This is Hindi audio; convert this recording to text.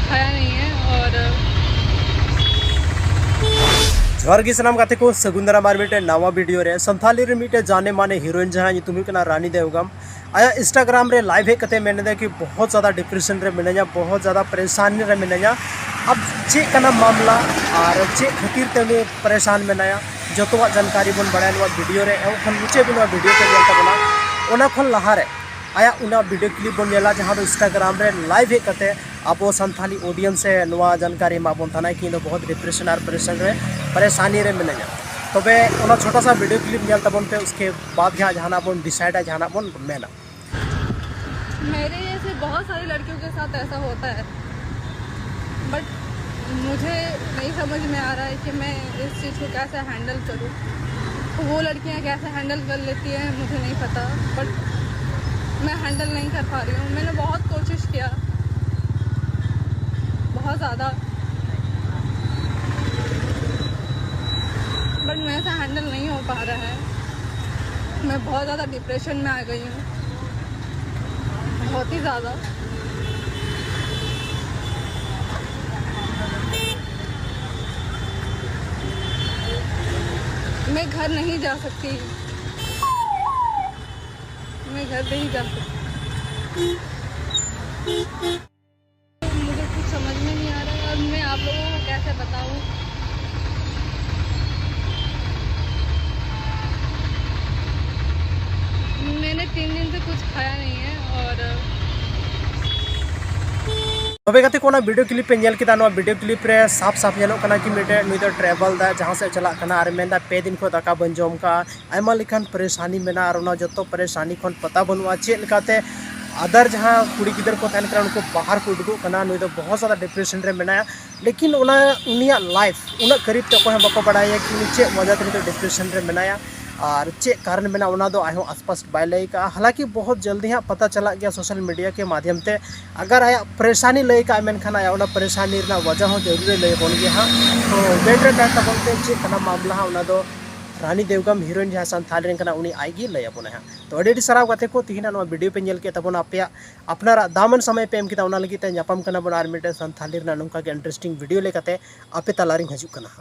खाया नहीं है। और जोहार गे सनाम गाते को सगुंदरा मार मिटे नवा वीडियो रे संथाली रे मिटे जाने माने हीरोइन जहां ᱧᱩᱛᱩᱢ हुई कना रानी देवगम आया इंस्टाग्राम रे लाइव हे कते मेने दे कि बहुत ज़्यादा डिप्रेशन रे मिनया, बहुत ज़्यादा परेशानी रे मिनया। अब चे कना मामला और चे खातिर ते में परेशान मेनाया जतवा जानकारी बन बड़ा वीडियो रे एखन मुचे बिन वीडियो के जलता बना ओना खन लहा रे आया उना वीडियो क्लिप बन नेला जहां दो इंस्टाग्राम रे लाइव हे कते अब संथाली ऑडियंस से नवा जानकारी मा बन थाना कि बहुत डिप्रेशन और परेशानी रे मिनया। तबे ओना छोटा सा वीडियो क्लिप नेल तबन पे उसके बाद जहां बन डिसाइड है जहां बन मेना। मेरे जैसे बहुत सारी लड़कियों के साथ ऐसा होता है, बट मुझे नहीं समझ में आ रहा है कि मैं इस चीज़ को कैसे हैंडल करूं। वो लड़कियां कैसे हैंडल कर लेती हैं मुझे नहीं पता, बट मैं हैंडल नहीं कर पा रही हूँ। मैंने बहुत कोशिश किया, बहुत ज़्यादा, बट मेरे से हैंडल नहीं हो पा रहा है। मैं बहुत ज़्यादा डिप्रेशन में आ गई हूँ, बहुत ही ज़्यादा। मैं घर नहीं जा सकती, मैं घर नहीं जा सकती। मुझे कुछ समझ में नहीं आ रहा है और मैं आप लोगों को कैसे बताऊं। मैंने 3 दिन से कुछ खाया नहीं है। और तबे गाते कोना वीडियो क्लिप पे नेल किदा नवा वीडियो क्लिप रे साफ साफ नेलो कना कि मिटे नुई दो ट्रैवल दा जहां से चला कना और मेंदा पे दिन को दाका बन जोम का आयमा लिखान परेशानी मेना और ना जतो परेशानी खन पता बनुआ चे लकाते अदर जहां कुड़ी गिदर को तहन करा उनको बाहर को उडगो कना नुई दो बहुत ज़्यादा डिप्रेशन रे मेना। लेकिन उना उनिया लाइफ उना करीब तक को बाको बड़ाया कि चे वजह ते डिप्रेशन रे मेना और चे कारण मेना उना दो आयो आसपास बाय लई का। हालांकि बहुत जल्दी हाँ पता चला गया सोशल मीडिया के माध्यम से। अगर आया परेशानी लई का मेनखान आया उना परेशानी रे वजह हो जरूरी लई बोल गया हाँ। तो बेटर का तबनते चे कना मामला हाँ उना दो रानी देवगम हीरोइन जहाँ संथाली कना उनी आईगी लई बोले हाँ। तो अड़ी सारा गाते को तिहिना नवा वीडियो पे नेल के तबन आपे अपनारा दामन समय पे एम किता उना लगी ते ᱧᱟᱯᱟᱢ कना बन आर मिटे संथाली नंका के इंटरेस्टिंग वीडियो लेकाते आपे तलारिंग हजू कना।